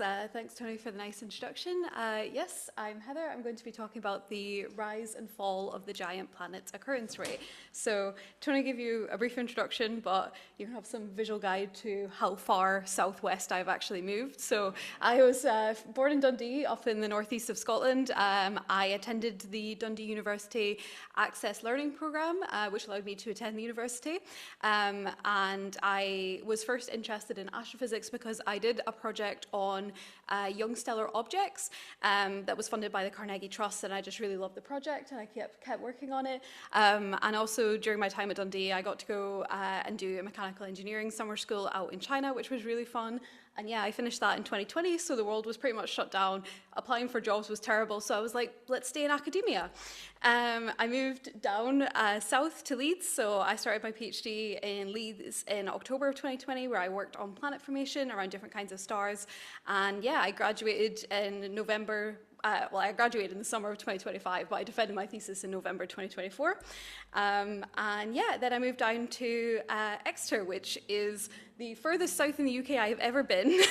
Thanks, Tony, for the nice introduction. Yes, I'm Heather. I'm going to be talking about the rise and fall of the giant planet's occurrence rate. So, Tony gave you a brief introduction, but you can have some visual guide to how far southwest I've actually moved. So, I was born in Dundee, up in the northeast of Scotland. I attended the Dundee University Access Learning Programme, which allowed me to attend the university. And I was first interested in astrophysics because I did a project on young stellar objects that was funded by the Carnegie Trust, and I just really loved the project, and I kept working on it. And also during my time at Dundee, I got to go and do a mechanical engineering summer school out in China, which was really fun. And yeah, I finished that in 2020, so the world was pretty much shut down. Applying for jobs was terrible, so I was like, let's stay in academia. I moved down south to Leeds, so I started my PhD in Leeds in October of 2020, where I worked on planet formation around different kinds of stars. And yeah, I graduated in November. I graduated in the summer of 2025, but I defended my thesis in November 2024. And yeah, then I moved down to Exeter, which is the furthest south in the UK I have ever been.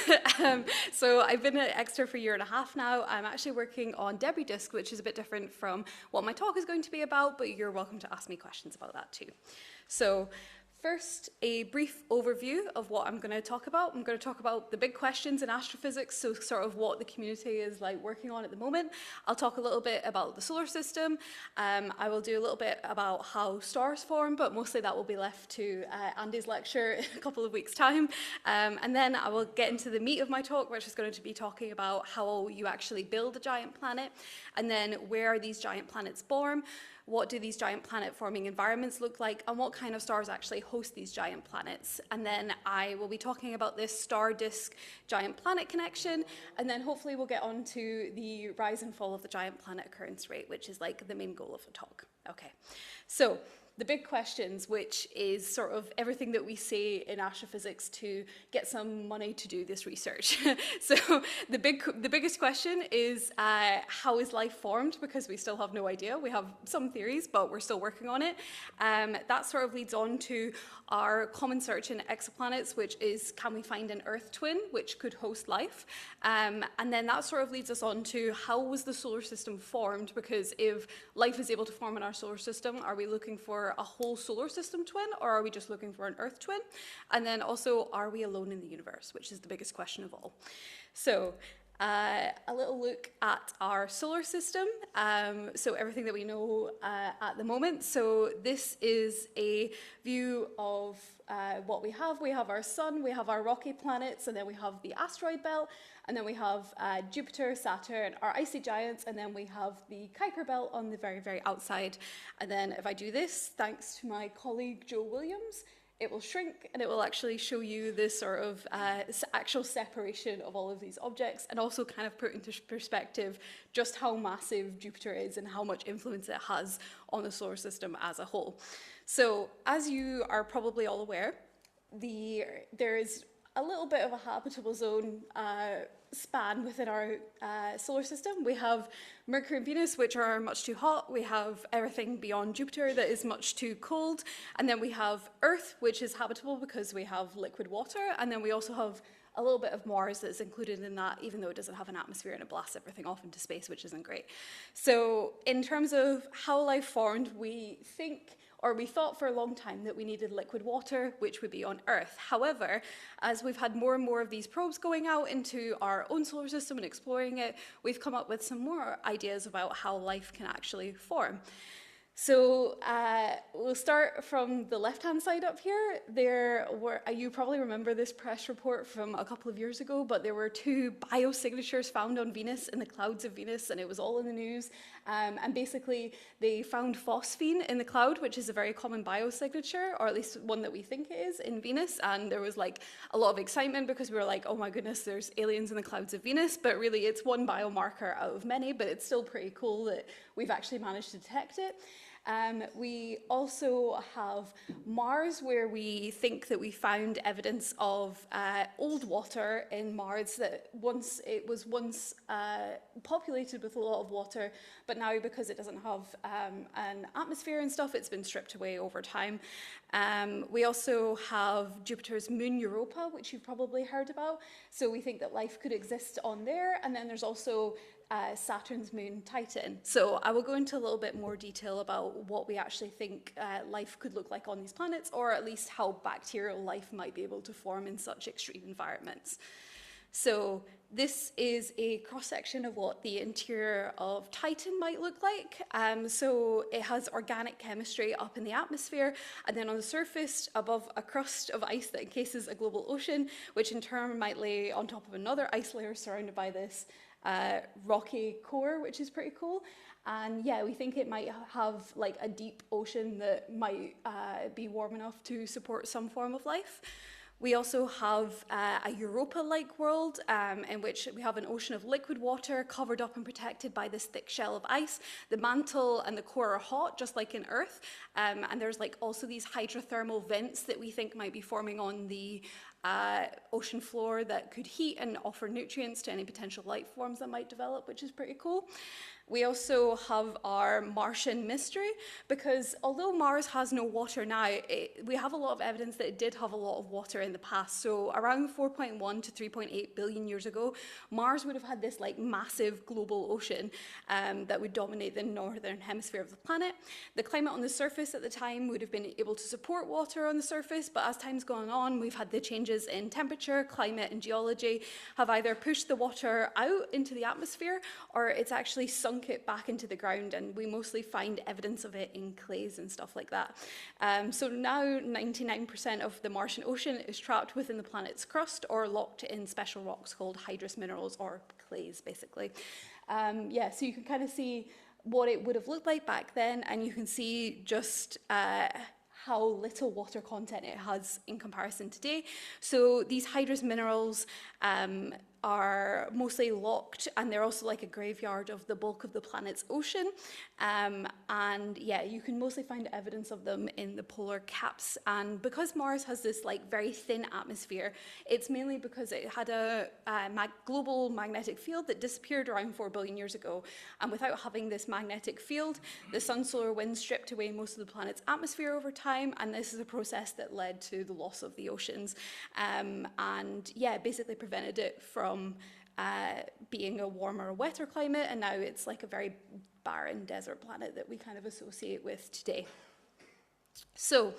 So I've been at Exeter for a year and a half now. I'm actually working on debris disk, which is a bit different from what my talk is going to be about, but you're welcome to ask me questions about that too. So first, a brief overview of what I'm going to talk about. I'm going to talk about the big questions in astrophysics, so sort of what the community is like working on at the moment. I'll talk a little bit about the solar system. I will do a little bit about how stars form, but mostly that will be left to Andy's lecture in a couple of weeks' time. And then I will get into the meat of my talk, which is going to be talking about how you actually build a giant planet, and then where these giant planets form. What do these giant planet-forming environments look like, and what kind of stars actually host these giant planets? And then I will be talking about this star-disk giant planet connection, and then hopefully we'll get on to the rise and fall of the giant planet occurrence rate, which is like the main goal of the talk. Okay, so the big questions, which is sort of everything that we say in astrophysics to get some money to do this research. So the biggest question is how is life formed? Because we still have no idea. We have some theories, but we're still working on it. That sort of leads on to our common search in exoplanets, which is, can we find an Earth twin which could host life? And then that sort of leads us on to how was the solar system formed? Because if life is able to form in our solar system, are we looking for a whole solar system twin, or are we just looking for an Earth twin? And then also, are we alone in the universe, which is the biggest question of all. So a little look at our solar system. So everything that we know at the moment. So this is a view of what we have. We have our sun, we have our rocky planets, and then we have the asteroid belt, and then we have Jupiter, Saturn, our icy giants, and then we have the Kuiper belt on the very, very outside. And then if I do this, thanks to my colleague Joe Williams, it will shrink, and it will actually show you this sort of actual separation of all of these objects, and also kind of put into perspective just how massive Jupiter is and how much influence it has on the solar system as a whole. So, as you are probably all aware, there is a little bit of a habitable zone span within our solar system. We have Mercury and Venus, which are much too hot. We have everything beyond Jupiter that is much too cold. And then we have Earth, which is habitable because we have liquid water. And then we also have a little bit of Mars that's included in that, even though it doesn't have an atmosphere and it blasts everything off into space, which isn't great. So in terms of how life formed, we thought for a long time that we needed liquid water, which would be on Earth. However, as we've had more and more of these probes going out into our own solar system and exploring it, we've come up with some more ideas about how life can actually form. So we'll start from the left-hand side up here. You probably remember this press report from a couple of years ago, but there were 2 biosignatures found on Venus in the clouds of Venus, and it was all in the news. And basically, they found phosphine in the cloud, which is a very common biosignature, or at least one that we think it is, in Venus. And there was like a lot of excitement because we were like, oh my goodness, there's aliens in the clouds of Venus. But really, it's one biomarker out of many, but it's still pretty cool that we've actually managed to detect it. We also have Mars, where we think that we found evidence of old water in Mars that it was once populated with a lot of water, but now because it doesn't have an atmosphere and stuff, it's been stripped away over time. We also have Jupiter's moon Europa, which you've probably heard about. So we think that life could exist on there. And then there's also Saturn's moon Titan. So I will go into a little bit more detail about what we actually think life could look like on these planets, or at least how bacterial life might be able to form in such extreme environments. So this is a cross-section of what the interior of Titan might look like. So it has organic chemistry up in the atmosphere, and then on the surface, above a crust of ice that encases a global ocean, which in turn might lay on top of another ice layer surrounded by this rocky core, which is pretty cool. And yeah, we think it might have like a deep ocean that might be warm enough to support some form of life. We also have a Europa-like world in which we have an ocean of liquid water covered up and protected by this thick shell of ice. The mantle and the core are hot, just like in Earth. And there's like also these hydrothermal vents that we think might be forming on the ocean floor that could heat and offer nutrients to any potential life forms that might develop, which is pretty cool. We also have our Martian mystery, because although Mars has no water now, we have a lot of evidence that it did have a lot of water in the past. So around 4.1 to 3.8 billion years ago, Mars would have had this like massive global ocean that would dominate the northern hemisphere of the planet. The climate on the surface at the time would have been able to support water on the surface, but as time's gone on, we've had the changes in temperature, climate, and geology have either pushed the water out into the atmosphere, or it's actually sunk it back into the ground, and we mostly find evidence of it in clays and stuff like that. So now 99% of the Martian ocean is trapped within the planet's crust or locked in special rocks called hydrous minerals, or clays basically. Yeah, so you can kind of see what it would have looked like back then, and you can see just how little water content it has in comparison today. So these hydrous minerals are mostly locked, and they're also like a graveyard of the bulk of the planet's ocean. And yeah, you can mostly find evidence of them in the polar caps. And because Mars has this like very thin atmosphere, it's mainly because it had a global magnetic field that disappeared around 4 billion years ago. And without having this magnetic field, the sun-solar wind stripped away most of the planet's atmosphere over time, and this is a process that led to the loss of the oceans. And yeah, basically prevented it from being a warmer, wetter climate, and now it's like a very barren desert planet that we kind of associate with today. So,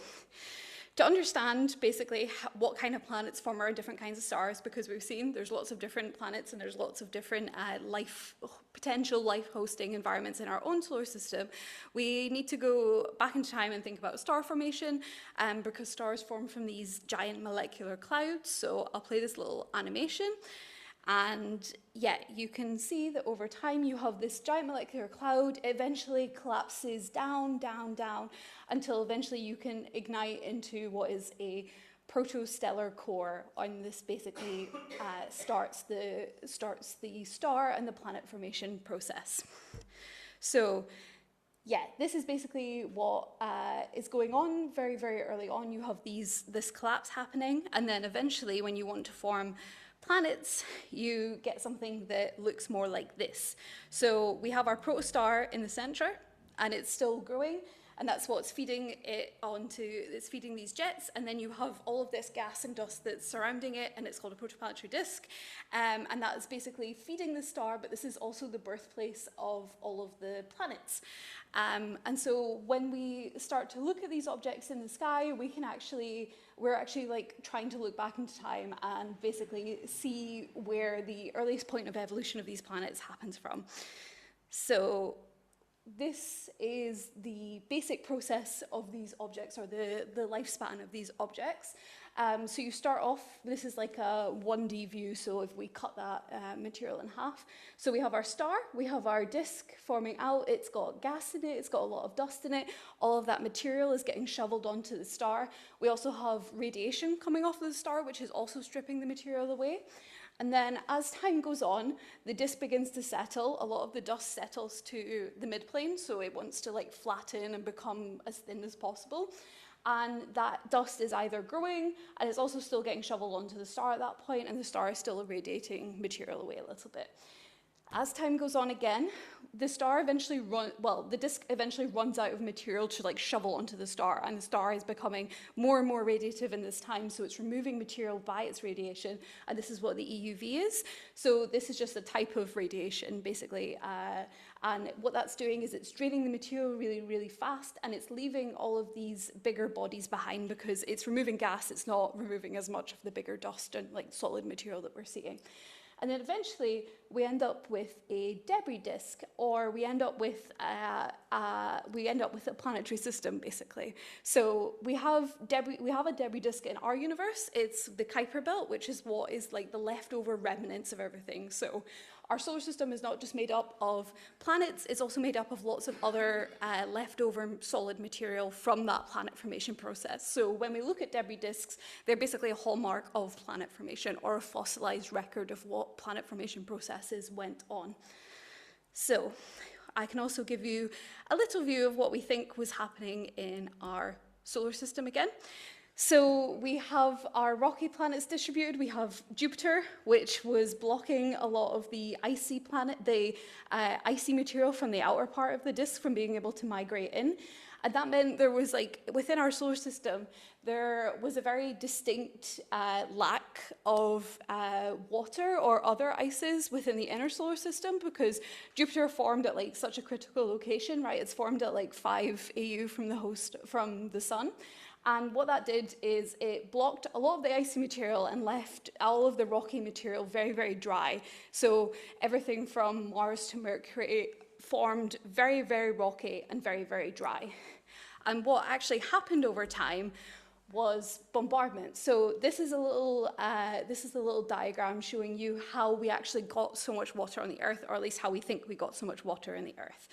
to understand basically what kind of planets form around different kinds of stars, because we've seen there's lots of different planets and there's lots of different potential life-hosting environments in our own solar system, we need to go back in time and think about star formation, because stars form from these giant molecular clouds. So I'll play this little animation. And yeah, you can see that over time you have this giant molecular cloud. It eventually collapses down, down, down, until eventually you can ignite into what is a protostellar core, and this basically starts the star and the planet formation process. So yeah, this is basically what is going on very, very early on. You have this collapse happening, and then eventually when you want to form planets, you get something that looks more like this. So we have our protostar in the center, and it's still growing, and that's what's feeding it onto, it's feeding these jets, and then you have all of this gas and dust that's surrounding it, and it's called a protoplanetary disk, and that is basically feeding the star, but this is also the birthplace of all of the planets. And so when we start to look at these objects in the sky, we're actually like trying to look back into time and basically see where the earliest point of evolution of these planets happens from. So this is the basic process of these objects, or the lifespan of these objects. So you start off, this is like a 1D view, so if we cut that material in half. So we have our star, we have our disk forming out, it's got gas in it, it's got a lot of dust in it, all of that material is getting shoveled onto the star. We also have radiation coming off of the star, which is also stripping the material away. And then as time goes on, the disk begins to settle. A lot of the dust settles to the midplane, so it wants to like flatten and become as thin as possible. And that dust is either growing, and it's also still getting shoveled onto the star at that point, and the star is still irradiating material away a little bit. As time goes on again, the disk eventually runs out of material to like shovel onto the star, and the star is becoming more and more radiative in this time, so it's removing material by its radiation, and this is what the EUV is. So this is just a type of radiation, basically, and what that's doing is it's draining the material really, really fast, and it's leaving all of these bigger bodies behind because it's removing gas, it's not removing as much of the bigger dust and like solid material that we're seeing. And then eventually we end up with a debris disk, or we end up with a planetary system, basically. So we have a debris disk in our universe. It's the Kuiper belt, which is what is like the leftover remnants of everything. So our solar system is not just made up of planets, it's also made up of lots of other leftover solid material from that planet formation process. So when we look at debris disks, they're basically a hallmark of planet formation, or a fossilized record of what planet formation processes went on. So I can also give you a little view of what we think was happening in our solar system again. So we have our rocky planets distributed. We have Jupiter, which was blocking a lot of the icy icy material from the outer part of the disk from being able to migrate in. And that meant there was within our solar system, there was a very distinct lack of water or other ices within the inner solar system, because Jupiter formed at such a critical location, right? It's formed at 5 AU from the sun. And what that did is it blocked a lot of the icy material and left all of the rocky material very, very dry. So everything from Mars to Mercury formed very, very rocky and very, very dry. And what actually happened over time was bombardment. So this is a little diagram showing you how we actually got so much water on the Earth, or at least how we think we got so much water in the Earth.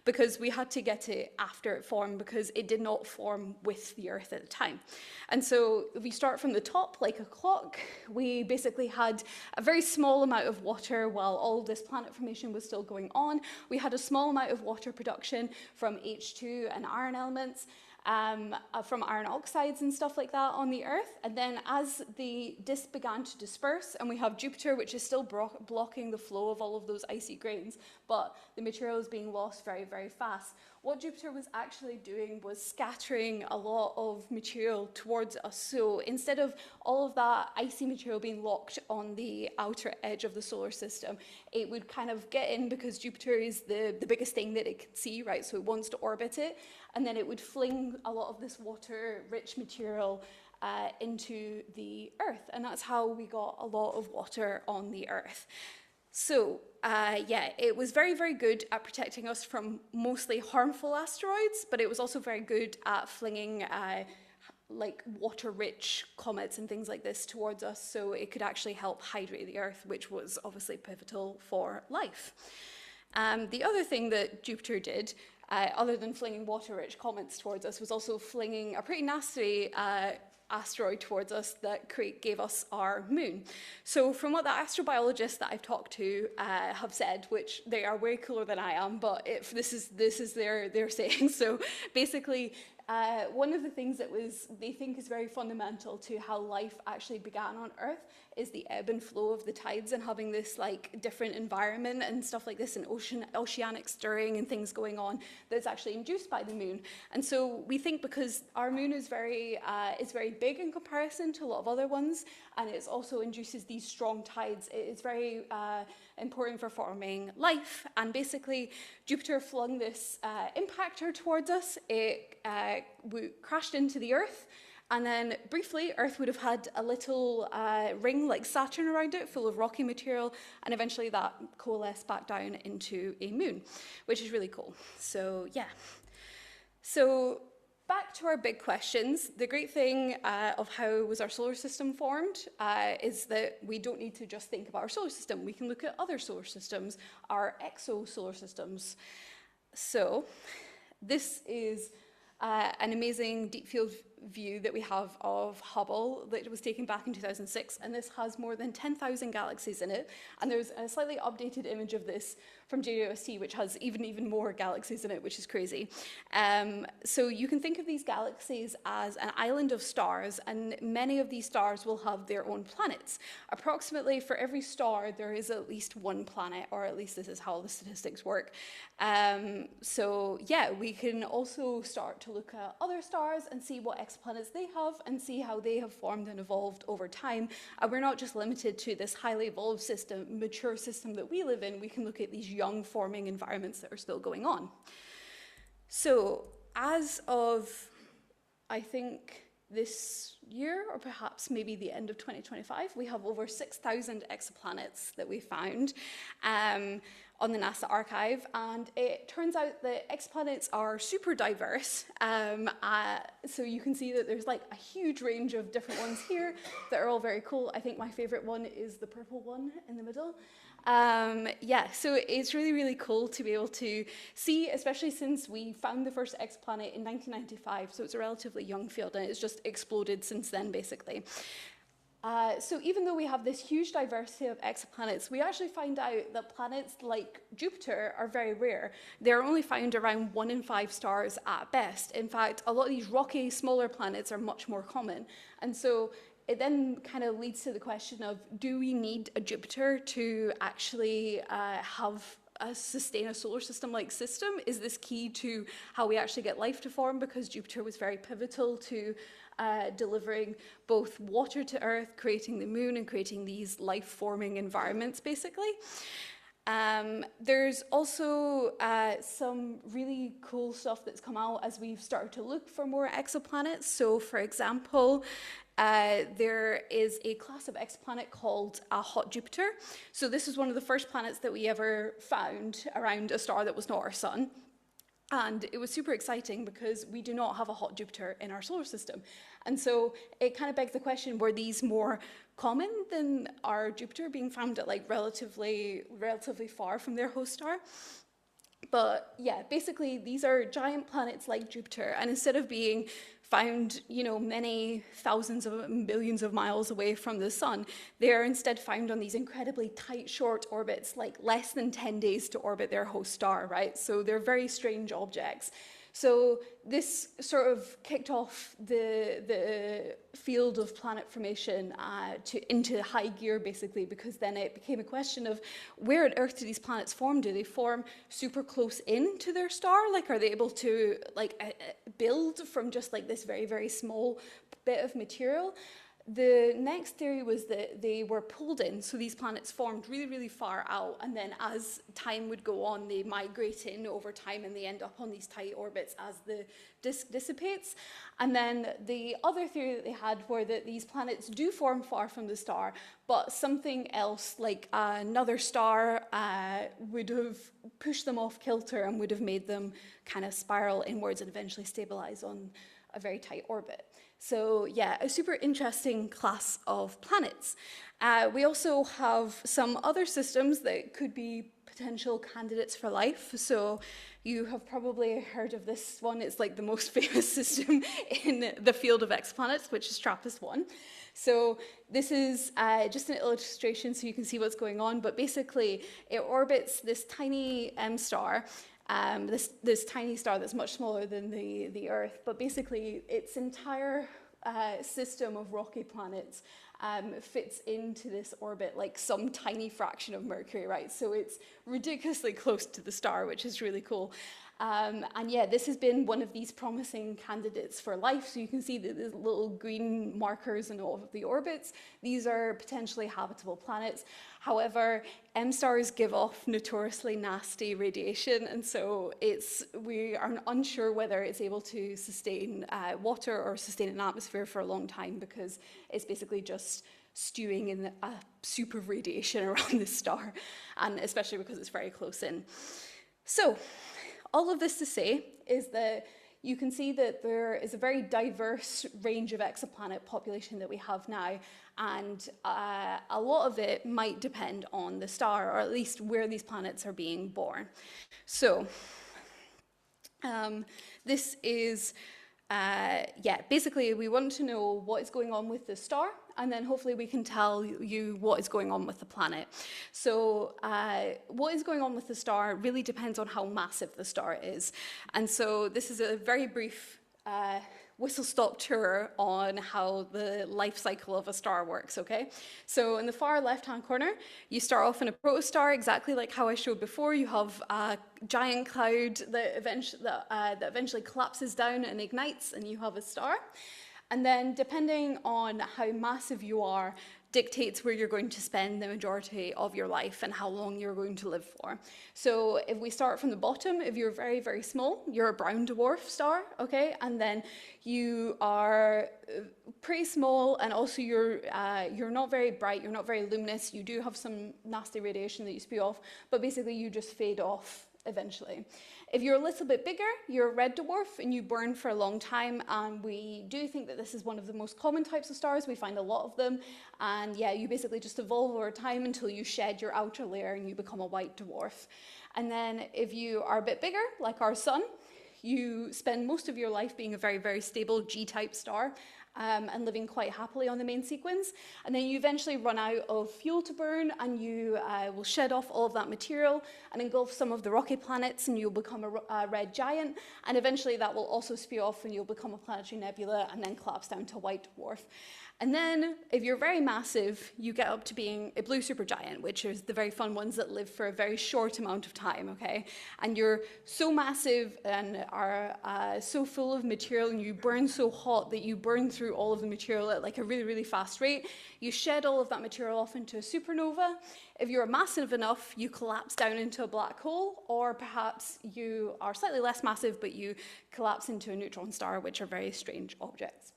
Because we had to get it after it formed, because it did not form with the Earth at the time. And so if we start from the top, like a clock, we basically had a very small amount of water while all of this planet formation was still going on. We had a small amount of water production from H2 and iron elements, from iron oxides and stuff like that on the Earth. And then as the disk began to disperse, and we have Jupiter, which is still blocking the flow of all of those icy grains, but the material is being lost very, very fast. What Jupiter was actually doing was scattering a lot of material towards us. So instead of all of that icy material being locked on the outer edge of the solar system, it would kind of get in, because Jupiter is the biggest thing that it can see, right? So it wants to orbit it, and then it would fling a lot of this water-rich material into the Earth, and that's how we got a lot of water on the Earth. So, it was very, very good at protecting us from mostly harmful asteroids, but it was also very good at flinging water-rich comets and things like this towards us, so it could actually help hydrate the Earth, which was obviously pivotal for life. The other thing that Jupiter did, other than flinging water-rich comets towards us, was also flinging a pretty nasty asteroid towards us that gave us our moon. So from what the astrobiologists that I've talked to have said, which they are way cooler than I am, but this is their saying. So basically, one of the things that they think is very fundamental to how life actually began on Earth is the ebb and flow of the tides, and having this different environment and stuff like this, and oceanic stirring and things going on that's actually induced by the moon. And so we think, because our moon is very big in comparison to a lot of other ones, and it also induces these strong tides, it's very important for forming life. And basically, Jupiter flung this impactor towards us. It crashed into the Earth, and then briefly Earth would have had a little ring like Saturn around it, full of rocky material, and eventually that coalesced back down into a moon, which is really cool. So yeah. So back to our big questions. The great thing of how was our solar system formed is that we don't need to just think about our solar system. We can look at other solar systems, our exosolar systems. So this is an amazing deep field view that we have of Hubble that was taken back in 2006, and this has more than 10,000 galaxies in it. And there's a slightly updated image of this from JWST, which has even more galaxies in it, which is crazy. So you can think of these galaxies as an island of stars, and many of these stars will have their own planets. Approximately for every star, there is at least one planet, or at least this is how the statistics work. So yeah, we can also start to look at other stars and see what exoplanets they have and see how they have formed and evolved over time. And we're not just limited to this highly evolved system, mature system that we live in. We can look at these young forming environments that are still going on. So as of, I think, this year, or perhaps maybe the end of 2025, we have over 6,000 exoplanets that we found on the NASA archive, and it turns out that exoplanets are super diverse. So you can see that there's like a huge range of different ones here that are all very cool. I think my favorite one is the purple one in the middle. Yeah, so it's really cool to be able to see, especially since we found the first exoplanet in 1995, so it's a relatively young field and it's just exploded since then, basically. So even though we have this huge diversity of exoplanets, we actually find out that planets like Jupiter are very rare. They're only found around 1 in 5 stars at best. In fact, a lot of these rocky, smaller planets are much more common. And so it then kind of leads to the question of, do we need a Jupiter to actually sustain a solar system-like system? Is this key to how we actually get life to form? Because Jupiter was very pivotal to delivering both water to Earth, creating the moon, and creating these life-forming environments, basically. There's also some really cool stuff that's come out as we've started to look for more exoplanets. So, for example, there is a class of exoplanet called a hot Jupiter. So this is one of the first planets that we ever found around a star that was not our sun. And it was super exciting because we do not have a hot Jupiter in our solar system. And so it kind of begs the question, were these more common than our Jupiter being found at like relatively far from their host star? But yeah, basically these are giant planets like Jupiter, and instead of being found, many thousands of millions of miles away from the sun, they are instead found on these incredibly tight, short orbits, like less than 10 days to orbit their host star, right? So they're very strange objects. So this sort of kicked off the field of planet formation into high gear, basically, because then it became a question of, where on Earth do these planets form? Do they form super close in to their star? Like, are they able to build from just like this very small bit of material? The next theory was that they were pulled in, so these planets formed really far out, and then as time would go on, they migrate in over time and they end up on these tight orbits as the disk dissipates. And then the other theory that they had were that these planets do form far from the star, but something else, like another star, would have pushed them off kilter and would have made them kind of spiral inwards and eventually stabilize on a very tight orbit. So yeah, a super interesting class of planets. We also have some other systems that could be potential candidates for life. So you have probably heard of this one. It's like the most famous system in the field of exoplanets, which is TRAPPIST-1. So this is just an illustration so you can see what's going on, but basically it orbits this tiny M star, this tiny star that's much smaller than the Earth, but basically its entire system of rocky planets fits into this orbit like some tiny fraction of Mercury, right? So it's ridiculously close to the star, which is really cool. And yeah, this has been one of these promising candidates for life. So you can see that there's little green markers in all of the orbits. These are potentially habitable planets. However, M-stars give off notoriously nasty radiation, and so we are unsure whether it's able to sustain water or sustain an atmosphere for a long time, because it's basically just stewing in a soup of radiation around the star, and especially because it's very close in. So, all of this to say is that you can see that there is a very diverse range of exoplanet population that we have now, and a lot of it might depend on the star, or at least where these planets are being born. So, this is yeah, basically we want to know what is going on with the star, and then hopefully we can tell you what is going on with the planet. So what is going on with the star really depends on how massive the star is. And so this is a very brief whistle-stop tour on how the life cycle of a star works, okay? So in the far left-hand corner, you start off in a protostar, exactly like how I showed before. You have a giant cloud that eventually collapses down and ignites, and you have a star. And then depending on how massive you are, dictates where you're going to spend the majority of your life and how long you're going to live for. So if we start from the bottom, if you're very, very small, you're a brown dwarf star, okay? And then you are pretty small, and also you're not very bright, you're not very luminous, you do have some nasty radiation that you spew off, but basically you just fade off eventually. If you're a little bit bigger, you're a red dwarf and you burn for a long time, and we do think that this is one of the most common types of stars. We find a lot of them, and yeah, you basically just evolve over time until you shed your outer layer and you become a white dwarf. And then if you are a bit bigger, like our sun, you spend most of your life being a very, very stable G-type star, and living quite happily on the main sequence. And then you eventually run out of fuel to burn, and you will shed off all of that material and engulf some of the rocky planets, and you'll become a red giant. And eventually that will also spew off, and you'll become a planetary nebula and then collapse down to a white dwarf. And then, if you're very massive, you get up to being a blue supergiant, which is the very fun ones that live for a very short amount of time, okay? And you're so massive and are so full of material, and you burn so hot that you burn through all of the material at like a really, really fast rate. You shed all of that material off into a supernova. If you're massive enough, you collapse down into a black hole, or perhaps you are slightly less massive, but you collapse into a neutron star, which are very strange objects.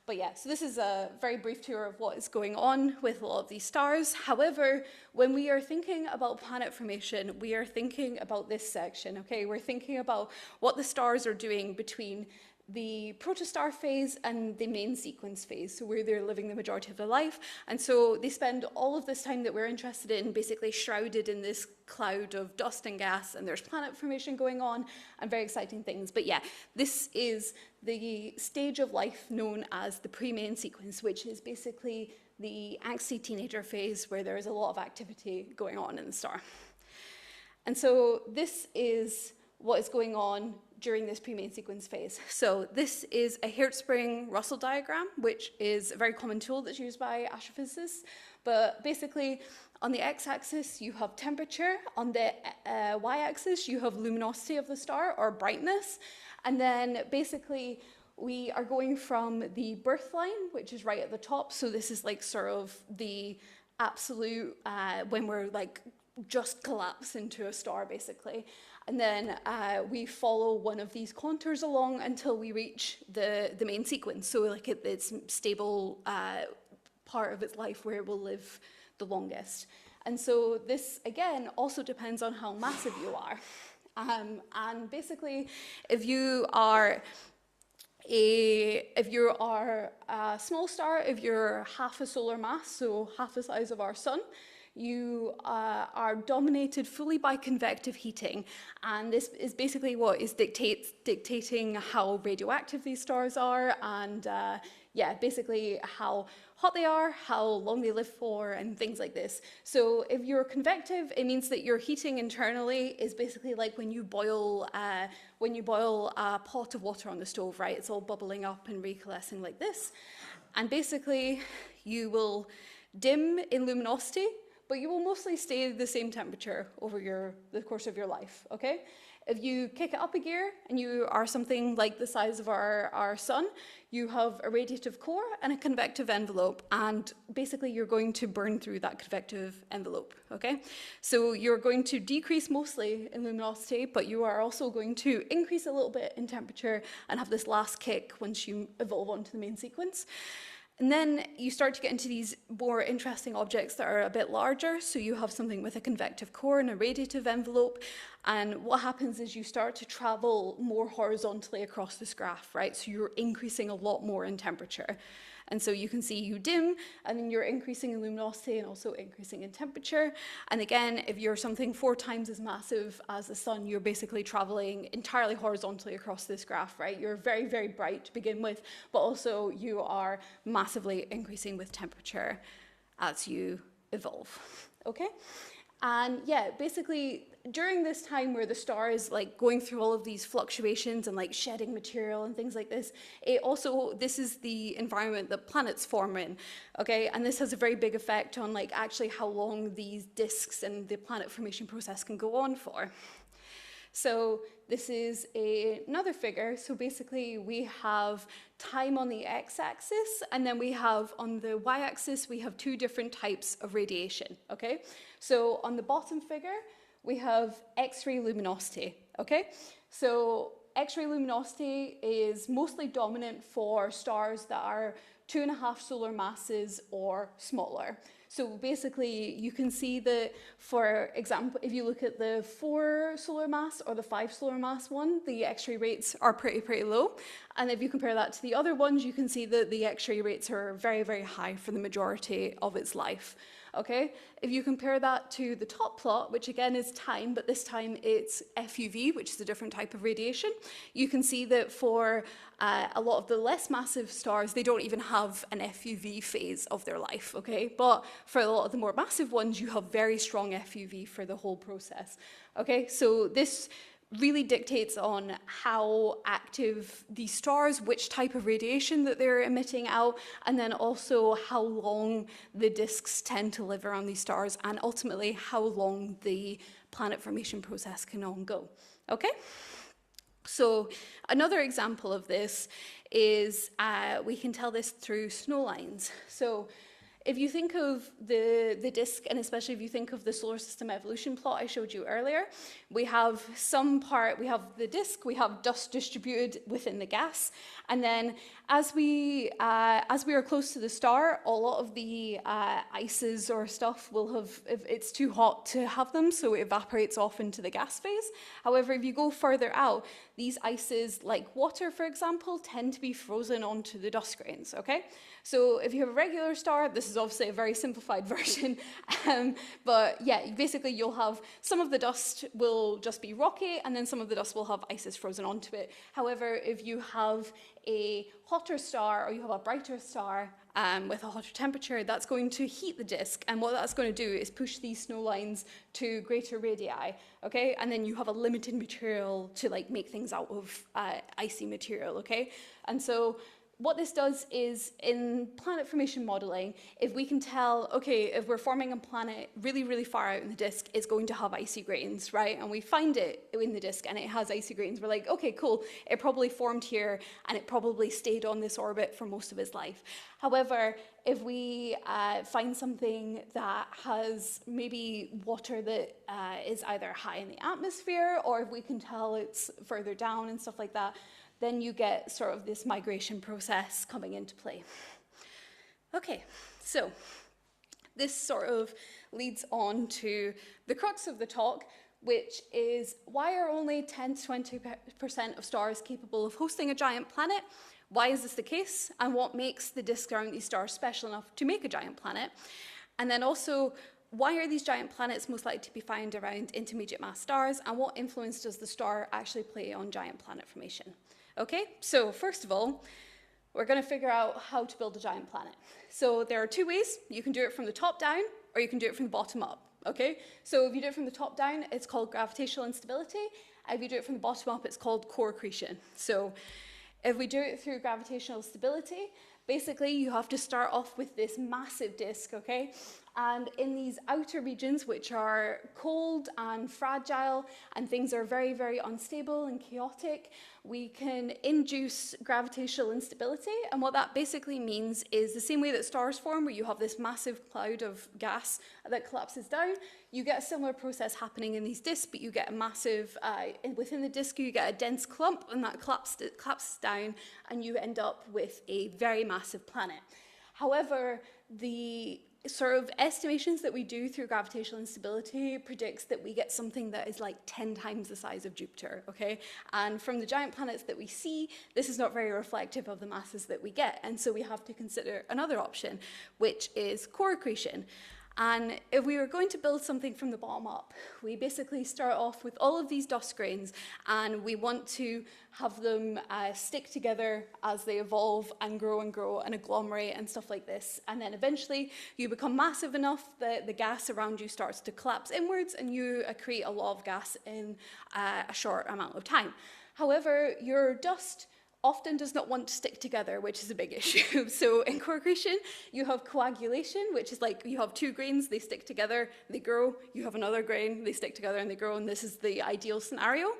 But yeah, so this is a very brief tour of what is going on with a lot of these stars. However, when we are thinking about planet formation, we are thinking about this section, okay? We're thinking about what the stars are doing between the protostar phase and the main sequence phase, so where they're living the majority of their life. And so they spend all of this time that we're interested in basically shrouded in this cloud of dust and gas, and there's planet formation going on and very exciting things. But yeah, this is the stage of life known as the pre-main sequence, which is basically the angsty teenager phase where there is a lot of activity going on in the star. And so this is what is going on during this pre-main sequence phase. So this is a Hertzsprung-Russell diagram, which is a very common tool that's used by astrophysicists. But basically, on the x-axis, you have temperature. On the y-axis, you have luminosity of the star, or brightness. And then basically, we are going from the birth line, which is right at the top. So this is like sort of the absolute, when we're like just collapse into a star, basically. And then we follow one of these contours along until we reach the main sequence. So like its stable part of its life where it will live the longest. And so this, again, also depends on how massive you are. And basically, if you are a small star, if you're half a solar mass, so half the size of our sun, you are dominated fully by convective heating, and this is basically what is dictating how radioactive these stars are, and yeah, basically how hot they are, how long they live for, and things like this. So if you're convective, it means that your heating internally is basically like when you boil a pot of water on the stove, right? It's all bubbling up and recoalescing like this, and basically you will dim in luminosity, but you will mostly stay the same temperature over the course of your life, okay? If you kick it up a gear and you are something like the size of our sun, you have a radiative core and a convective envelope, and basically you're going to burn through that convective envelope, okay? So you're going to decrease mostly in luminosity, but you are also going to increase a little bit in temperature and have this last kick once you evolve onto the main sequence. And then you start to get into these more interesting objects that are a bit larger. So you have something with a convective core and a radiative envelope. And what happens is you start to travel more horizontally across this graph, right? So you're increasing a lot more in temperature. And so you can see you dim, and then you're increasing in luminosity and also increasing in temperature. And again, if you're something 4 times as massive as the sun, you're basically traveling entirely horizontally across this graph, right? You're very, very bright to begin with, but also you are massively increasing with temperature as you evolve, okay? And yeah, basically during this time where the star is like going through all of these fluctuations and like shedding material and things like this, this is the environment that planets form in, okay? And this has a very big effect on like actually how long these disks and the planet formation process can go on for. So this is another figure. So basically we have time on the x-axis, and then we have on the y-axis, we have 2 different types of radiation, okay? So on the bottom figure, we have X-ray luminosity, okay? So X-ray luminosity is mostly dominant for stars that are 2.5 solar masses or smaller. So basically, you can see that, for example, if you look at the 4 solar mass or the 5 solar mass one, the X-ray rates are pretty low. And if you compare that to the other ones, you can see that the X-ray rates are very, very high for the majority of its life. Okay, if you compare that to the top plot, which again is time, but this time it's FUV, which is a different type of radiation, you can see that for a lot of the less massive stars, they don't even have an FUV phase of their life, okay? But for a lot of the more massive ones, you have very strong FUV for the whole process, okay? So this really dictates on how active these stars, which type of radiation that they're emitting out, and then also how long the disks tend to live around these stars, and ultimately how long the planet formation process can go. Okay? So another example of this is we can tell this through snow lines. So if you think of the disk, and especially if you think of the solar system evolution plot I showed you earlier, we have we have the disk, we have dust distributed within the gas, and then as we are close to the star, a lot of the ices or stuff will have, if it's too hot to have them, so it evaporates off into the gas phase. However, if you go further out, these ices, like water, for example, tend to be frozen onto the dust grains, okay? So if you have a regular star, this is obviously a very simplified version, but yeah, basically you'll have some of the dust will just be rocky, and then some of the dust will have ices frozen onto it. However, if you have a hotter star or you have a brighter star with a hotter temperature, that's going to heat the disk, and what that's going to do is push these snow lines to greater radii, okay? And then you have a limited material to like make things out of icy material, okay? And so what this does is, in planet formation modeling, if we can tell, okay, if we're forming a planet really, really far out in the disk, it's going to have icy grains, right? And we find it in the disk and it has icy grains. We're like, okay, cool. It probably formed here and it probably stayed on this orbit for most of its life. However, if we find something that has maybe water that is either high in the atmosphere, or if we can tell it's further down and stuff like that, then you get sort of this migration process coming into play. Okay, so this sort of leads on to the crux of the talk, which is why are only 10 to 20% of stars capable of hosting a giant planet? Why is this the case? And what makes the disk around these stars special enough to make a giant planet? And then also, why are these giant planets most likely to be found around intermediate mass stars? And what influence does the star actually play on giant planet formation? Okay, so first of all, we're going to figure out how to build a giant planet. So there are 2 ways. You can do it from the top down, or you can do it from the bottom up. Okay, so if you do it from the top down, it's called gravitational instability. And if you do it from the bottom up, it's called core accretion. So if we do it through gravitational stability, basically you have to start off with this massive disk, okay? And in these outer regions, which are cold and fragile, and things are very, very unstable and chaotic, we can induce gravitational instability. And what that basically means is the same way that stars form, where you have this massive cloud of gas that collapses down, you get a similar process happening in these disks, but you get a massive, within the disk, you get a dense clump, and that collapses down, and you end up with a very massive planet. However, the sort of estimations that we do through gravitational instability predicts that we get something that is like 10 times the size of Jupiter, okay? And from the giant planets that we see, this is not very reflective of the masses that we get. And so we have to consider another option, which is core accretion. And if we were going to build something from the bottom up, we basically start off with all of these dust grains, and we want to have them stick together as they evolve and grow and agglomerate and stuff like this. And then eventually you become massive enough that the gas around you starts to collapse inwards, and you create a lot of gas in a short amount of time. However, your dust often does not want to stick together, which is a big issue. So in core accretion, you have coagulation, which is like you have two grains, they stick together, they grow. You have another grain, they stick together and they grow, and this is the ideal scenario.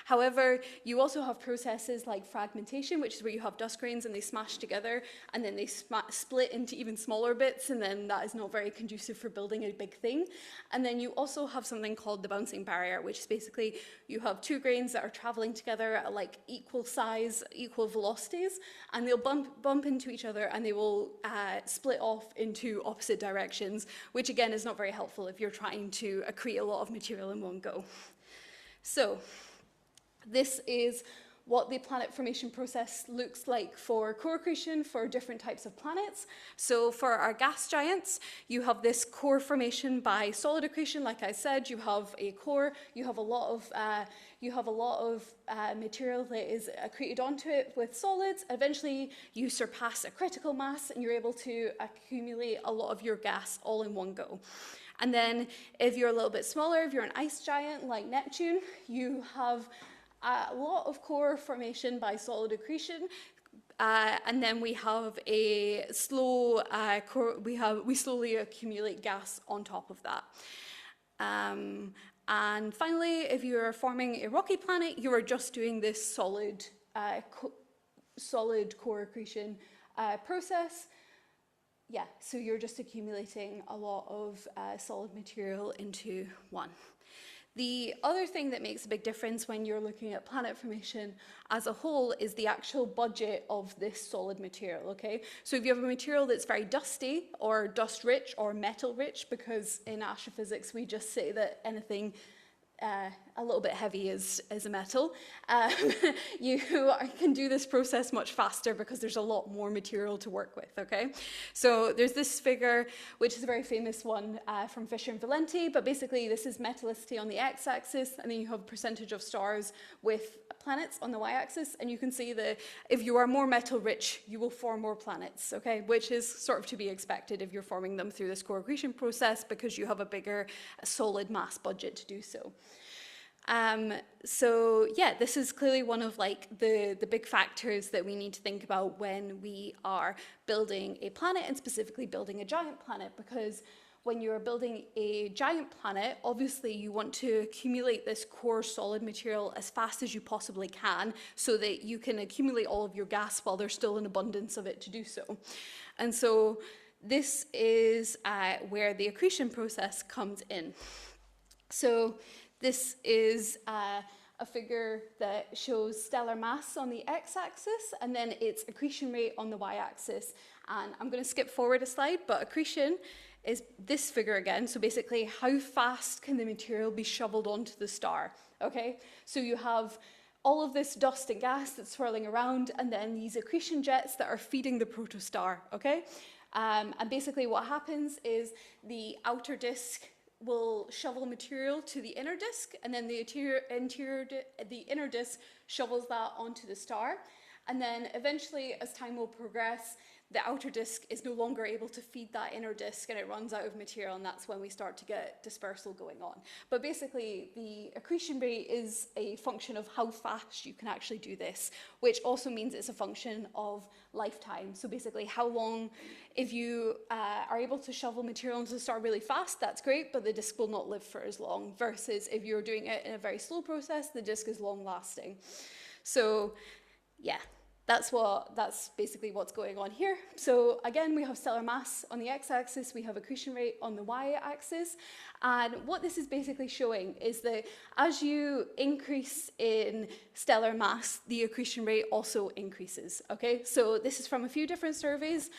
However, you also have processes like fragmentation, which is where you have dust grains and they smash together and then they split into even smaller bits, and then that is not very conducive for building a big thing. And then you also have something called the bouncing barrier, which is basically you have two grains that are traveling together at like equal size, equal velocities, and they'll bump into each other, and they will split off into opposite directions, which again is not very helpful if you're trying to accrete a lot of material in one go. So this is what the planet formation process looks like for core accretion for different types of planets. So for our gas giants, you have this core formation by solid accretion. Like I said, you have a core, you have a lot of material that is accreted onto it with solids. Eventually, you surpass a critical mass, and you're able to accumulate a lot of your gas all in one go. And then if you're a little bit smaller, if you're an ice giant like Neptune, you have a lot of core formation by solid accretion, and then we have a slow we slowly accumulate gas on top of that. And finally, if you're forming a rocky planet, you are just doing this solid core accretion process. Yeah, so you're just accumulating a lot of solid material into one. The other thing that makes a big difference when you're looking at planet formation as a whole is the actual budget of this solid material, okay? So if you have a material that's very dusty or dust-rich or metal-rich, because in astrophysics we just say that anything a little bit heavy is a metal, you can do this process much faster because there's a lot more material to work with, okay? So there's this figure, which is a very famous one from Fisher and Valenti, but basically this is metallicity on the x-axis, and then you have percentage of stars with planets on the y-axis, and you can see that if you are more metal-rich, you will form more planets, okay? Which is sort of to be expected if you're forming them through this core accretion process, because you have a bigger solid mass budget to do so. So yeah, this is clearly one of like the big factors that we need to think about when we are building a planet, and specifically building a giant planet, because when you're building a giant planet, obviously you want to accumulate this core solid material as fast as you possibly can, so that you can accumulate all of your gas while there's still an abundance of it to do so. And so this is where the accretion process comes in. So this is a figure that shows stellar mass on the x-axis, and then its accretion rate on the y-axis. And I'm going to skip forward a slide, but accretion is this figure again. So basically, how fast can the material be shoveled onto the star, okay? So you have all of this dust and gas that's swirling around, and then these accretion jets that are feeding the protostar, okay? And basically what happens is the outer disk will shovel material to the inner disk, and then the inner disk shovels that onto the star. And then eventually, as time will progress, the outer disk is no longer able to feed that inner disk, and it runs out of material, and that's when we start to get dispersal going on. But basically, the accretion rate is a function of how fast you can actually do this, which also means it's a function of lifetime. So basically, how long, if you are able to shovel material into the star really fast, that's great, but the disk will not live for as long, versus if you're doing it in a very slow process, the disk is long lasting. So yeah. That's basically what's going on here. So again, we have stellar mass on the x-axis, we have accretion rate on the y-axis, and what this is basically showing is that as you increase in stellar mass, the accretion rate also increases, okay? So this is from a few different surveys.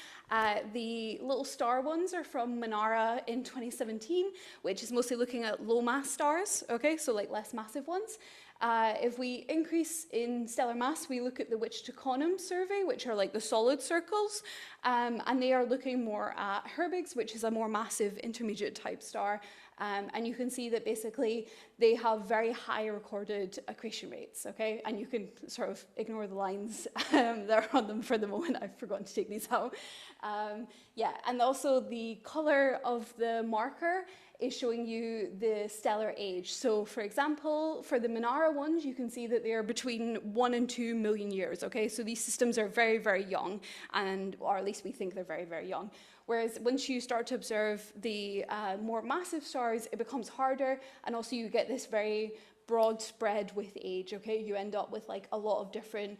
The little star ones are from Manara in 2017, which is mostly looking at low mass stars, okay? So like less massive ones. If we increase in stellar mass, we look at the Wichita-Conham survey, which are like the solid circles, and they are looking more at Herbigs, which is a more massive intermediate type star. And you can see that basically they have very high recorded accretion rates, okay? And you can sort of ignore the lines that are on them for the moment. I've forgotten to take these out. Yeah, and also the color of the marker is showing you the stellar age. So for example, for the Manara ones, you can see that they are between 1 and 2 million years, okay? So these systems are very, very young, or at least we think they're very, very young. Whereas once you start to observe the more massive stars, it becomes harder, and also you get this very broad spread with age, okay? You end up with like a lot of different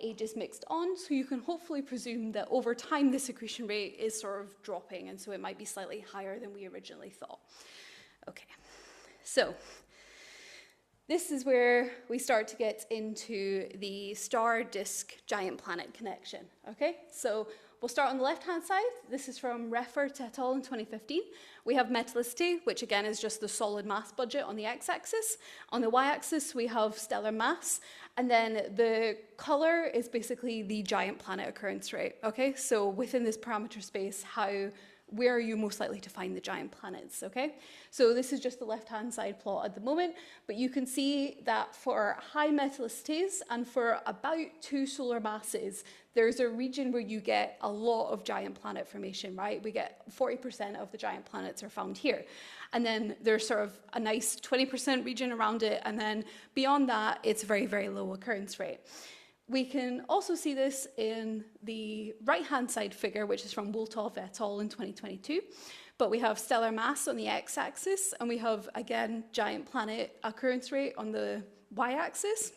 ages mixed on, so you can hopefully presume that over time this accretion rate is sort of dropping, and so it might be slightly higher than we originally thought. Okay, so this is where we start to get into the star-disk giant planet connection, okay? So we'll start on the left-hand side. This is from Reffert et al. In 2015. We have metallicity, which again is just the solid mass budget on the x-axis. On the y-axis, we have stellar mass. And then the color is basically the giant planet occurrence rate, okay? So within this parameter space, where are you most likely to find the giant planets, okay? So this is just the left-hand side plot at the moment, but you can see that for high metallicities and for about 2 solar masses, there's a region where you get a lot of giant planet formation, right? We get 40% of the giant planets are found here. And then there's sort of a nice 20% region around it, and then beyond that, it's a very, very low occurrence rate. We can also see this in the right-hand side figure, which is from Woltov et al. In 2022. But we have stellar mass on the x-axis, and we have, again, giant planet occurrence rate on the y-axis.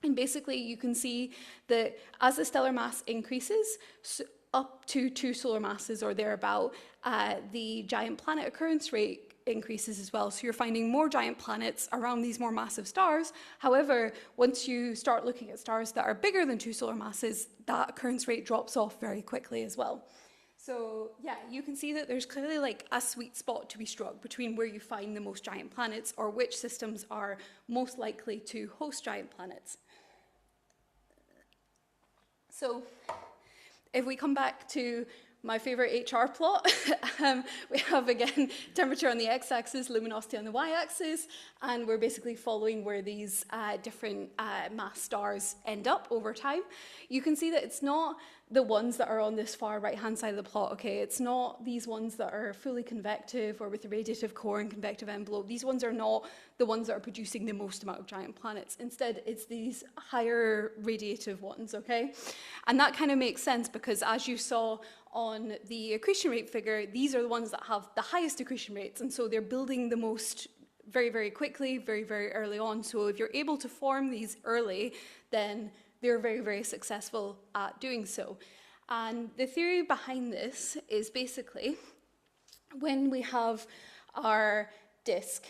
And basically, you can see that as the stellar mass increases, up to 2 solar masses or thereabout, the giant planet occurrence rate increases as well. So you're finding more giant planets around these more massive stars. However, once you start looking at stars that are bigger than 2 solar masses, that occurrence rate drops off very quickly as well. So yeah, you can see that there's clearly like a sweet spot to be struck between where you find the most giant planets or which systems are most likely to host giant planets. So if we come back to my favorite HR plot, we have, again, temperature on the x-axis, luminosity on the y-axis, and we're basically following where these different mass stars end up over time. You can see that it's not the ones that are on this far right-hand side of the plot, okay? It's not these ones that are fully convective or with a radiative core and convective envelope. These ones are not the ones that are producing the most amount of giant planets. Instead, it's these higher radiative ones, okay? And that kind of makes sense because as you saw on the accretion rate figure, these are the ones that have the highest accretion rates, and so they're building the most very, very quickly, very, very early on. So if you're able to form these early, then they're very, very successful at doing so. And the theory behind this is basically when we have our disk,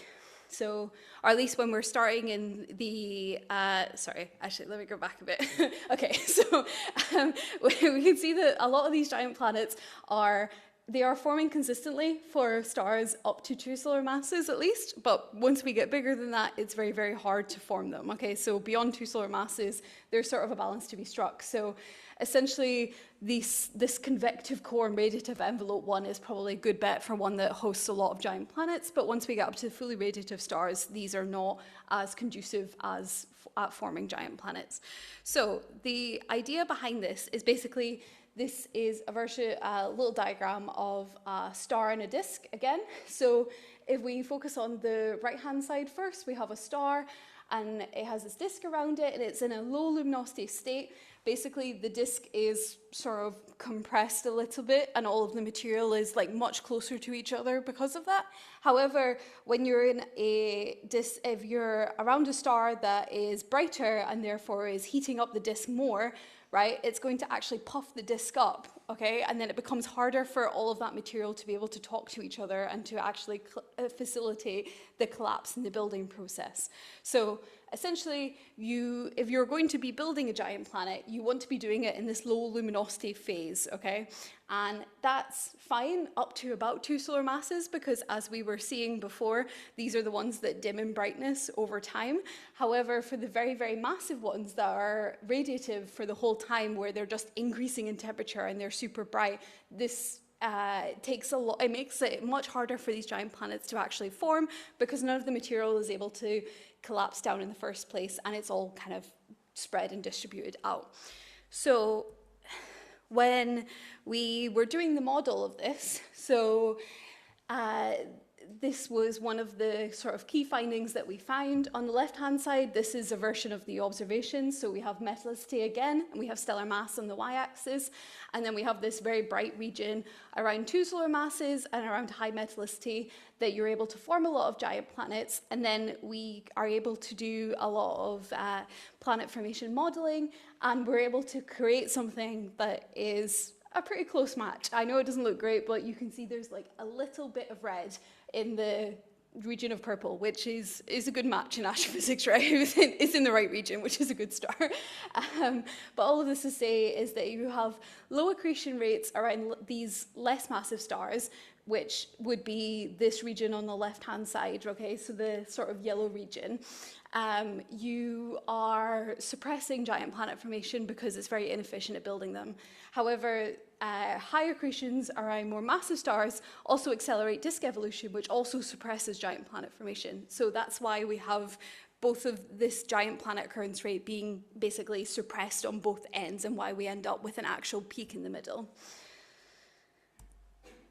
so, or at least when we're starting in the, sorry, actually, let me go back a bit. Okay, so we can see that a lot of these giant planets they are forming consistently for stars up to 2 solar masses at least, but once we get bigger than that, it's very, very hard to form them, okay? So beyond 2 solar masses, there's sort of a balance to be struck. So essentially, this convective core and radiative envelope one is probably a good bet for one that hosts a lot of giant planets, but once we get up to fully radiative stars, these are not as conducive as at forming giant planets. So the idea behind this is basically this is a little diagram of a star and a disk again. So if we focus on the right-hand side first, we have a star and it has this disk around it and it's in a low luminosity state. basically the disk is sort of compressed a little bit and all of the material is like much closer to each other because of that. However, when you're in a disk, if you're around a star that is brighter and therefore is heating up the disk more, right, it's going to actually puff the disk up, okay? And then it becomes harder for all of that material to be able to talk to each other and to actually facilitate the collapse in the building process. So essentially, if you're going to be building a giant planet, you want to be doing it in this low luminosity phase, okay? And that's fine up to about 2 solar masses, because as we were seeing before, these are the ones that dim in brightness over time. However, for the very, very massive ones that are radiative for the whole time, where they're just increasing in temperature and they're super bright, this it makes it much harder for these giant planets to actually form, because none of the material is able to collapse down in the first place, and it's all kind of spread and distributed out. So when we were doing the model of this, this was one of the sort of key findings that we found. On the left-hand side, this is a version of the observations. So we have metallicity again, and we have stellar mass on the y-axis. And then we have this very bright region around 2 solar masses and around high metallicity that you're able to form a lot of giant planets. And then we are able to do a lot of planet formation modeling, and we're able to create something that is a pretty close match. I know it doesn't look great, but you can see there's like a little bit of red in the region of purple, which is a good match in astrophysics, right? It's in the right region, which is a good start. But all of this to say is that you have low accretion rates around these less massive stars, which would be this region on the left-hand side, okay? So the sort of yellow region. You are suppressing giant planet formation because it's very inefficient at building them. However, high accretions around more massive stars also accelerate disk evolution, which also suppresses giant planet formation. So that's why we have both of this giant planet occurrence rate being basically suppressed on both ends, and why we end up with an actual peak in the middle.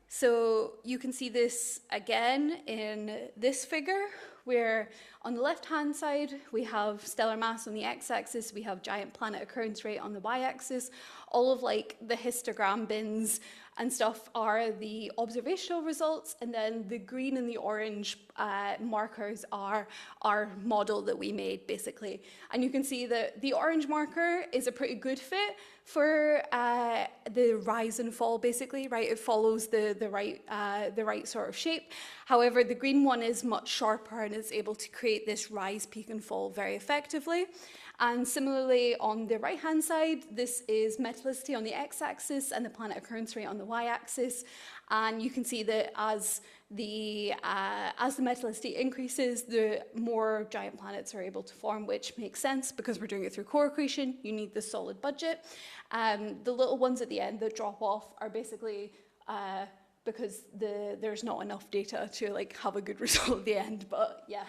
So you can see this again in this figure, where on the left-hand side, we have stellar mass on the x-axis, we have giant planet occurrence rate on the y-axis. All of like the histogram bins and stuff are the observational results, and then the green and the orange markers are our model that we made, basically. And you can see that the orange marker is a pretty good fit for the rise and fall, basically, right? It follows the right sort of shape. However, the green one is much sharper and is able to create this rise, peak, and fall very effectively. And similarly, on the right-hand side, this is metallicity on the x-axis and the planet occurrence rate on the y-axis. And you can see that as the metallicity increases, the more giant planets are able to form, which makes sense because we're doing it through core accretion. You need the solid budget. The little ones at the end that drop off are basically because there's not enough data to like have a good result at the end, but yeah.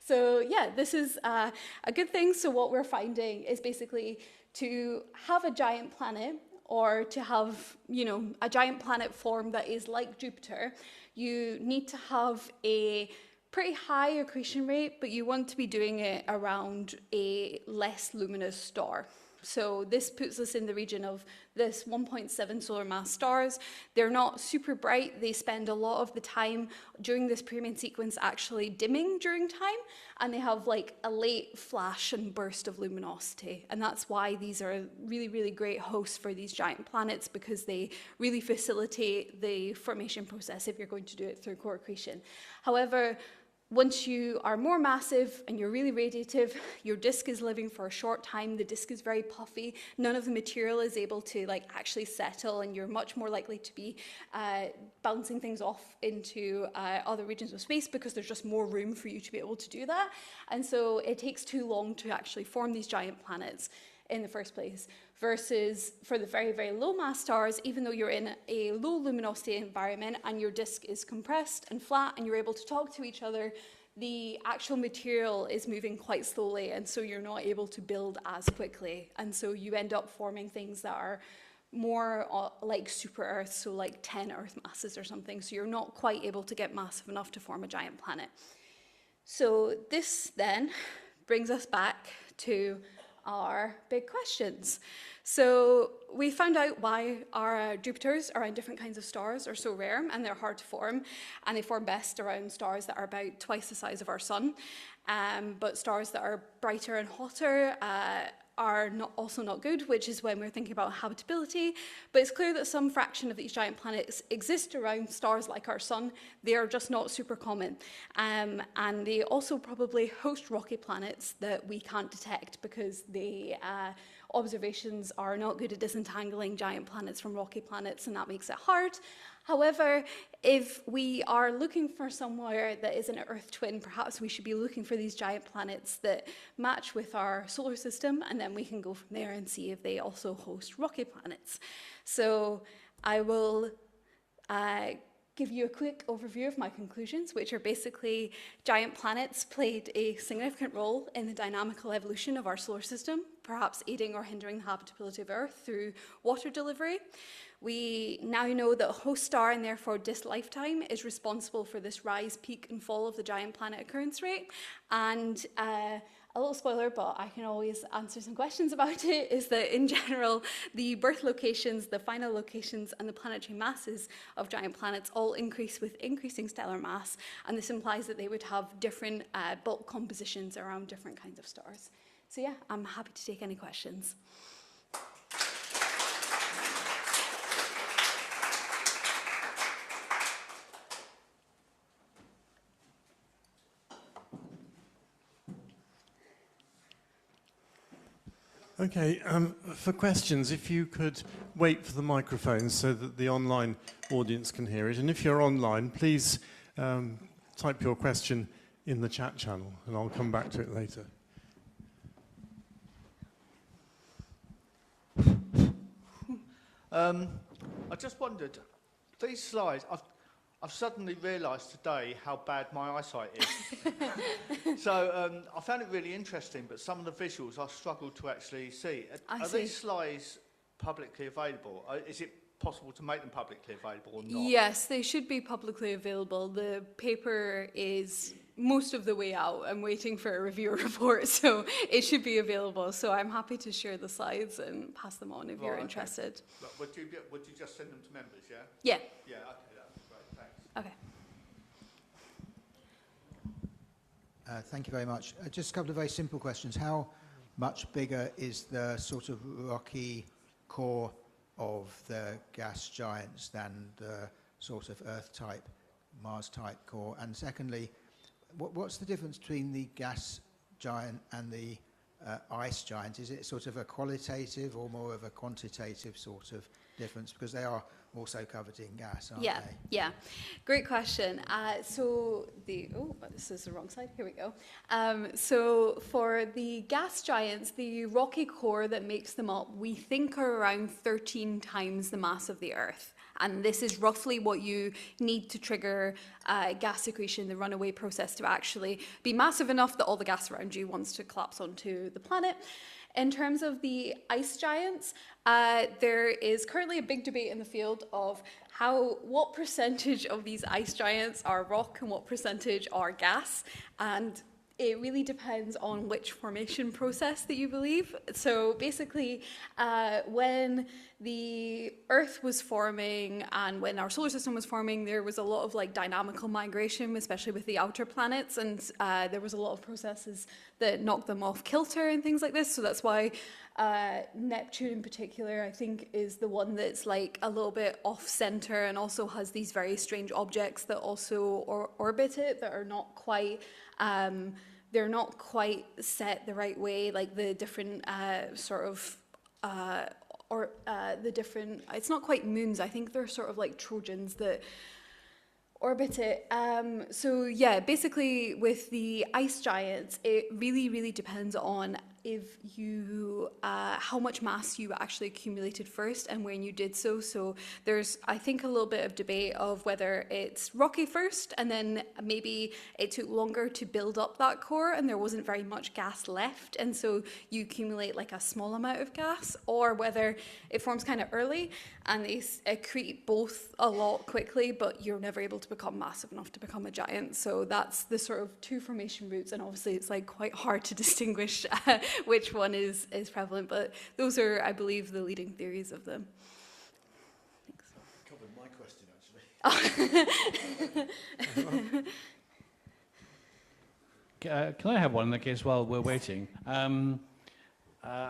So yeah, this is a good thing. So what we're finding is basically to have a giant planet, or to have, you know, a giant planet form that is like Jupiter, you need to have a pretty high accretion rate, but you want to be doing it around a less luminous star. So this puts us in the region of this 1.7 solar mass stars. They're not super bright. They spend a lot of the time during this Permian sequence actually dimming during time, and they have like a late flash and burst of luminosity. And that's why these are really, really great hosts for these giant planets, because they really facilitate the formation process if you're going to do it through core accretion. However, once you are more massive and you're really radiative, your disk is living for a short time, the disk is very puffy, none of the material is able to like actually settle, and you're much more likely to be bouncing things off into other regions of space, because there's just more room for you to be able to do that. And so it takes too long to actually form these giant planets in the first place. Versus for the very, very low mass stars, even though you're in a low luminosity environment and your disk is compressed and flat and you're able to talk to each other, the actual material is moving quite slowly, and so you're not able to build as quickly. And so you end up forming things that are more like super Earth, so like 10 Earth masses or something. So you're not quite able to get massive enough to form a giant planet. So this then brings us back to are big questions. So we found out why our Jupiters around different kinds of stars are so rare and they're hard to form, and they form best around stars that are about twice the size of our sun. But stars that are brighter and hotter are also not good, which is when we're thinking about habitability. But it's clear that some fraction of these giant planets exist around stars like our sun. They are just not super common. And they also probably host rocky planets that we can't detect because the observations are not good at disentangling giant planets from rocky planets, and that makes it hard. However, if we are looking for somewhere that is an Earth twin, perhaps we should be looking for these giant planets that match with our solar system, and then we can go from there and see if they also host rocky planets. So I will give you a quick overview of my conclusions, which are basically giant planets played a significant role in the dynamical evolution of our solar system, perhaps aiding or hindering the habitability of Earth through water delivery. We now know that a host star, and therefore this lifetime, is responsible for this rise, peak, and fall of the giant planet occurrence rate. And a little spoiler, but I can always answer some questions about it, is that in general, the birth locations, the final locations, and the planetary masses of giant planets all increase with increasing stellar mass. And this implies that they would have different bulk compositions around different kinds of stars. So yeah, I'm happy to take any questions. Okay, for questions, if you could wait for the microphone so that the online audience can hear it. And if you're online, please type your question in the chat channel, and I'll come back to it later. I just wondered, these slides, I've suddenly realised today how bad my eyesight is. So I found it really interesting, but some of the visuals I struggled to actually see. Are these slides publicly available? Is it possible to make them publicly available or not? Yes, they should be publicly available. The paper is most of the way out. I'm waiting for a review report, so it should be available. So I'm happy to share the slides and pass them on if you're interested. Okay. Would you just send them to members, yeah? Yeah. Yeah, okay, that's great, thanks. Okay. Thank you very much. Just a couple of very simple questions. How much bigger is the sort of rocky core of the gas giants than the sort of Earth-type, Mars-type core? And secondly, what's the difference between the gas giant and the ice giant? Is it sort of a qualitative or more of a quantitative sort of difference? Because they are also covered in gas, aren't they? Yeah, great question. This is the wrong slide. Here we go. So for the gas giants, the rocky core that makes them up, we think are around 13 times the mass of the Earth. And this is roughly what you need to trigger gas accretion, the runaway process, to actually be massive enough that all the gas around you wants to collapse onto the planet. In terms of the ice giants, there is currently a big debate in the field of what percentage of these ice giants are rock and what percentage are gas. And it really depends on which formation process that you believe. So basically, when the Earth was forming and when our solar system was forming, there was a lot of dynamical migration, especially with the outer planets, and there was a lot of processes that knocked them off kilter and things like this. So that's why Neptune in particular, I think, is the one that's a little bit off center and also has these very strange objects that also orbit it that are not quite they're not quite set the right way, like the different it's not quite moons. I think they're sort of like Trojans that orbit it. So yeah, basically with the ice giants, it really, really depends on if you how much mass you actually accumulated first and when you did so. So there's, I think, a little bit of debate of whether it's rocky first and then maybe it took longer to build up that core and there wasn't very much gas left, and so you accumulate a small amount of gas, or whether it forms kind of early and they accrete both a lot quickly, but you're never able to become massive enough to become a giant. So that's the sort of two formation routes, and obviously it's quite hard to distinguish which one is prevalent. But those are, I believe, the leading theories of them. Covered my question, actually. Can I have one in the case while we're waiting? I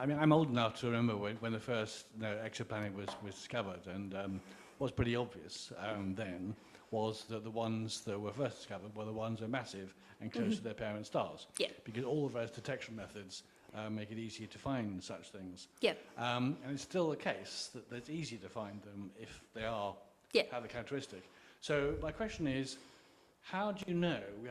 mean, I'm old enough to remember when the first exoplanet was discovered, and what's pretty obvious then was that the ones that were first discovered were the ones that are massive and close to their parent stars. Yeah. Because all of those detection methods make it easier to find such things. Yeah. And it's still the case that it's easy to find them if they are have the characteristic. So my question is, how do you know we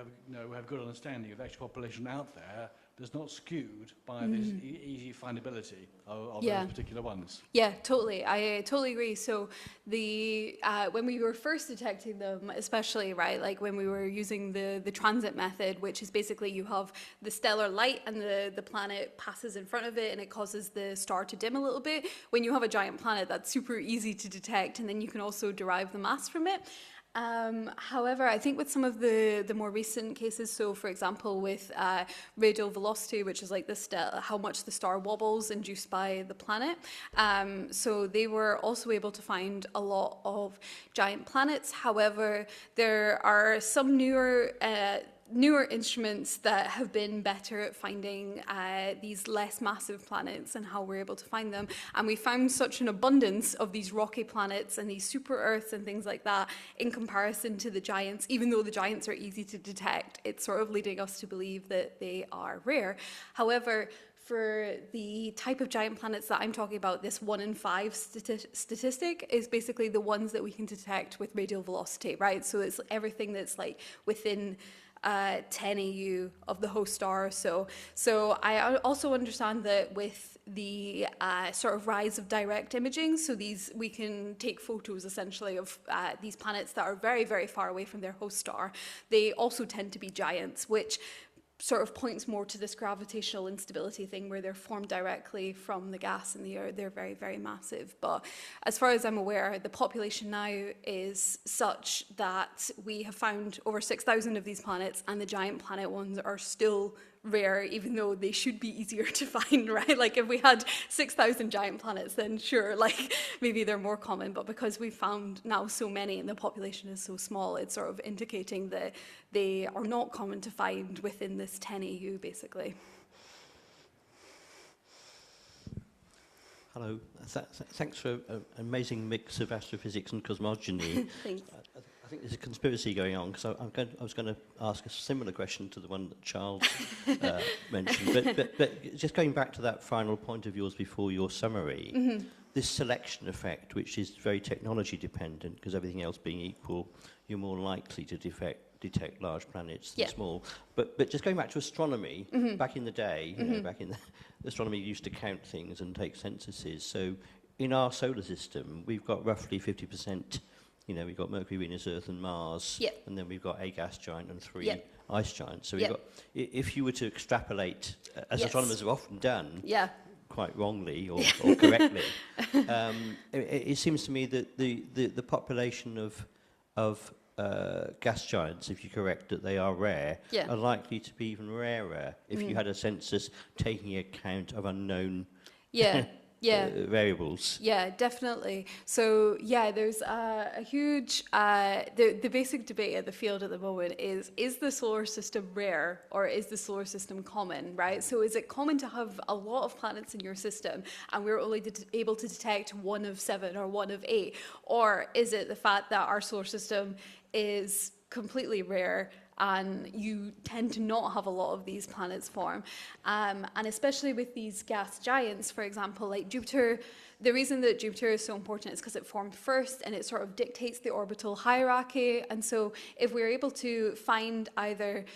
have good understanding of the actual population out there that's not skewed by this easy findability of those particular ones? Yeah, totally. I totally agree. So when we were first detecting them, especially, right, like when we were using the transit method, which is basically you have the stellar light and the planet passes in front of it and it causes the star to dim a little bit. When you have a giant planet, that's super easy to detect, and then you can also derive the mass from it. However, I think with some of the more recent cases, so for example with radial velocity, which is like how much the star wobbles induced by the planet, so they were also able to find a lot of giant planets. However, there are some newer instruments that have been better at finding these less massive planets and how we're able to find them. And we found such an abundance of these rocky planets and these super Earths and things like that in comparison to the giants. Even though the giants are easy to detect, it's sort of leading us to believe that they are rare. However, for the type of giant planets that I'm talking about, this 1 in 5 statistic is basically the ones that we can detect with radial velocity, right? So it's everything that's like within 10 AU of the host star. So I also understand that with the sort of rise of direct imaging, so we can take photos essentially of these planets that are very, very far away from their host star. They also tend to be giants, which sort of points more to this gravitational instability thing where they're formed directly from the gas in the air. They're very, very massive. But as far as I'm aware, the population now is such that we have found over 6,000 of these planets, and the giant planet ones are still rare, even though they should be easier to find, right? Like if we had 6,000 giant planets, then sure, like maybe they're more common, but because we've found now so many and the population is so small, it's sort of indicating that they are not common to find within this 10 AU, basically. Hello. Thanks for an amazing mix of astrophysics and cosmogony. Thanks. I think there's a conspiracy going on, because I was going to ask a similar question to the one that Charles mentioned. But just going back to that final point of yours before your summary, this selection effect, which is very technology dependent, because everything else being equal, you're more likely to detect large planets than small. But just going back to astronomy, back in the day, back in the astronomy used to count things and take censuses. So in our solar system, we've got roughly 50%. We've got Mercury, Venus, Earth, and Mars, and then we've got a gas giant and 3 ice giants. So we've got, if you were to extrapolate, as astronomers have often done, quite wrongly or correctly, it seems to me that the population of gas giants, if you're correct that they are rare, are likely to be even rarer if you had a census taking account of unknown variables. Yeah, definitely. So there's a huge, the basic debate at the field at the moment is the solar system rare or is the solar system common, right? So is it common to have a lot of planets in your system and we're only able to detect 1 of 7 or 1 of 8? Or is it the fact that our solar system is completely rare and you tend to not have a lot of these planets form? And especially with these gas giants, for example, like Jupiter, the reason that Jupiter is so important is because it formed first and it sort of dictates the orbital hierarchy. And so if we're able to find either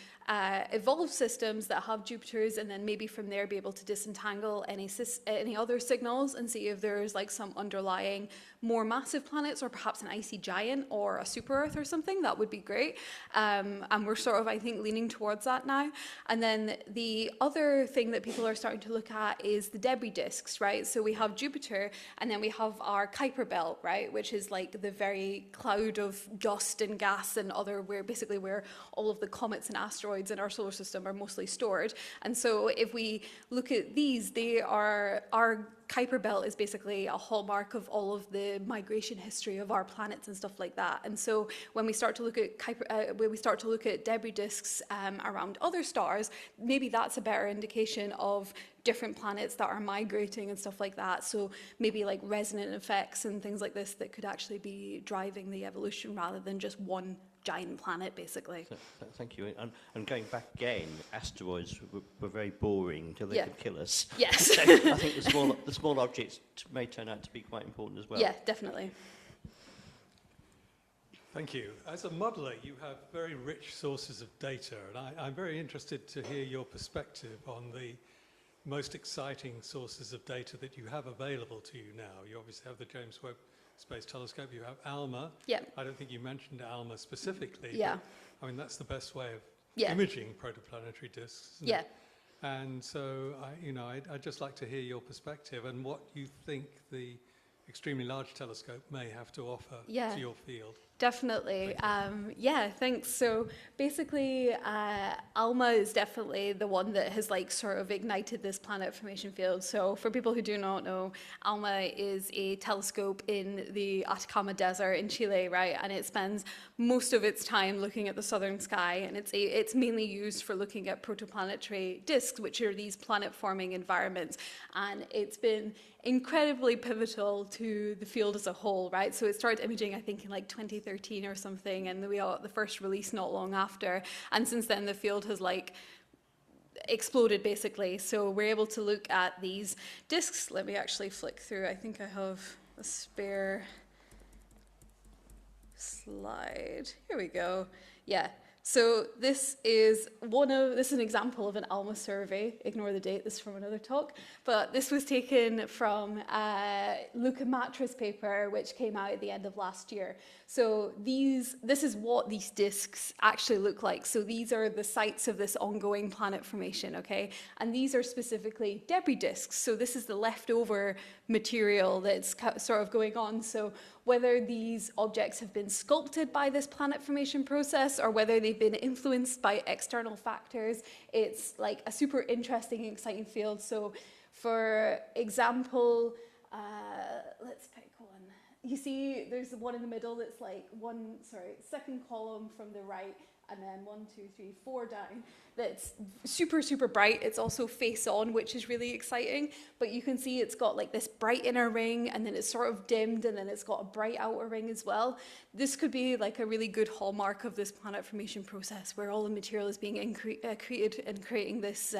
evolved systems that have Jupiters and then maybe from there be able to disentangle any other signals and see if there's like some underlying more massive planets or perhaps an icy giant or a super Earth or something, that would be great. And we're sort of, I think, leaning towards that now. And then the other thing that people are starting to look at is the debris disks, right? So we have Jupiter and then we have our Kuiper belt, right? Which is like the very cloud of dust and gas and where all of the comets and asteroids asteroids in our solar system are mostly stored. And so if we look at these, our Kuiper belt is basically a hallmark of all of the migration history of our planets and stuff like that. And so when we start to look at debris disks around other stars, maybe that's a better indication of different planets that are migrating and stuff like that. So maybe like resonant effects and things like this that could actually be driving the evolution rather than just one giant planet, basically. Thank you. And going back again, asteroids were very boring until they could kill us. Yes. So I think the small objects may turn out to be quite important as well. Yeah, definitely. Thank you. As a modeler, you have very rich sources of data, and I'm very interested to hear your perspective on the most exciting sources of data that you have available to you now. You obviously have the James Webb Space Telescope, you have ALMA. Yeah. I don't think you mentioned ALMA specifically. Yeah. But, I mean, that's the best way of Yeah. imaging protoplanetary disks, isn't Yeah. it? And so, I'd just like to hear your perspective and what you think the extremely large telescope may have to offer to your field. Definitely. Yeah, thanks. So basically, ALMA is definitely the one that has like sort of ignited this planet formation field. So for people who do not know, ALMA is a telescope in the Atacama Desert in Chile, right? And it spends most of its time looking at the southern sky, and it's mainly used for looking at protoplanetary disks, which are these planet-forming environments. And it's been incredibly pivotal to the field as a whole, right? So it started imaging, I think, in like 2013 or something, and we got the first release not long after. And since then, the field has like exploded, basically. So we're able to look at these disks. Let me actually flick through. I think I have a spare slide. Here we go. Yeah. So this is an example of an ALMA survey. Ignore the date, this is from another talk. But this was taken from Luca Matra's paper, which came out at the end of last year. So this is what these disks actually look like. So these are the sites of this ongoing planet formation, okay? And these are specifically debris disks. So this is the leftover material that's sort of going on. So whether these objects have been sculpted by this planet formation process or whether they've been influenced by external factors, it's like a super interesting and exciting field. So for example, let's pick one. You see there's one in the middle that's like second column from the right, and then 1, 2, 3, 4 down. That's super, super bright. It's also face on, which is really exciting. But you can see it's got like this bright inner ring, and then it's sort of dimmed, and then it's got a bright outer ring as well. This could be like a really good hallmark of this planet formation process, where all the material is being created and creating this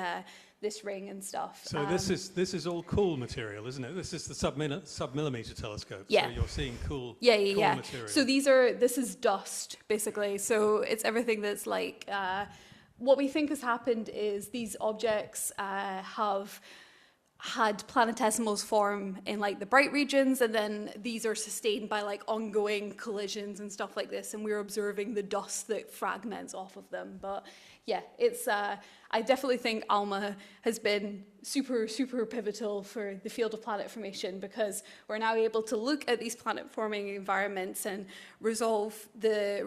ring and stuff. So this is all cool material, isn't it? This is the submillimeter telescope. Yeah. So you're seeing cool Yeah. material. So this is dust, basically. So it's everything that's like, what we think has happened is these objects have had planetesimals form in like the bright regions, and then these are sustained by like ongoing collisions and stuff like this, and we're observing the dust that fragments off of them. But yeah, it's I definitely think ALMA has been super, super pivotal for the field of planet formation, because we're now able to look at these planet-forming environments and resolve the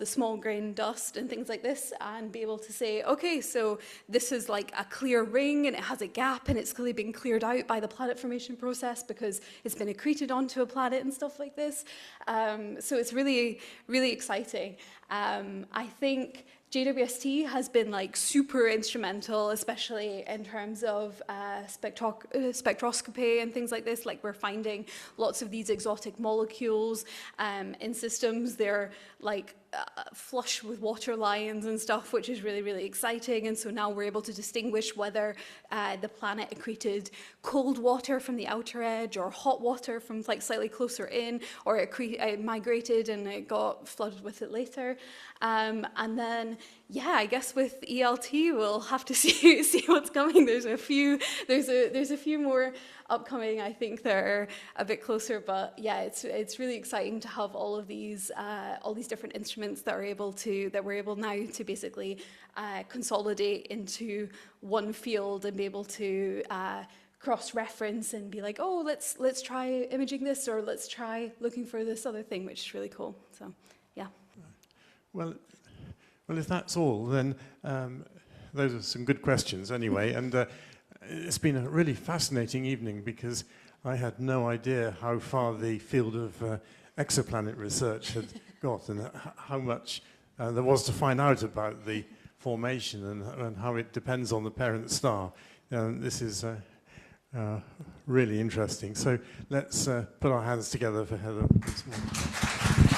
small grain dust and things like this, and be able to say, okay, so this is like a clear ring and it has a gap and it's clearly been cleared out by the planet formation process because it's been accreted onto a planet and stuff like this. So it's really, really exciting. I think JWST has been like super instrumental, especially in terms of spectroscopy and things like this. Like we're finding lots of these exotic molecules in systems. They're like flush with water lines and stuff, which is really, really exciting. And so now we're able to distinguish whether the planet accreted cold water from the outer edge or hot water from like slightly closer in, or it migrated and it got flooded with it later. And then, yeah, I guess with ELT we'll have to see what's coming. There's a few more upcoming, I think, that are a bit closer. But yeah, it's really exciting to have all these different instruments that we're able now to basically consolidate into one field and be able to cross-reference and be like, oh, let's try imaging this, or let's try looking for this other thing, which is really cool. So yeah. Well, Well, if that's all, then those are some good questions anyway. And it's been a really fascinating evening because I had no idea how far the field of exoplanet research had got and how much there was to find out about the formation and how it depends on the parent star. This is really interesting. So let's put our hands together for Heather once more.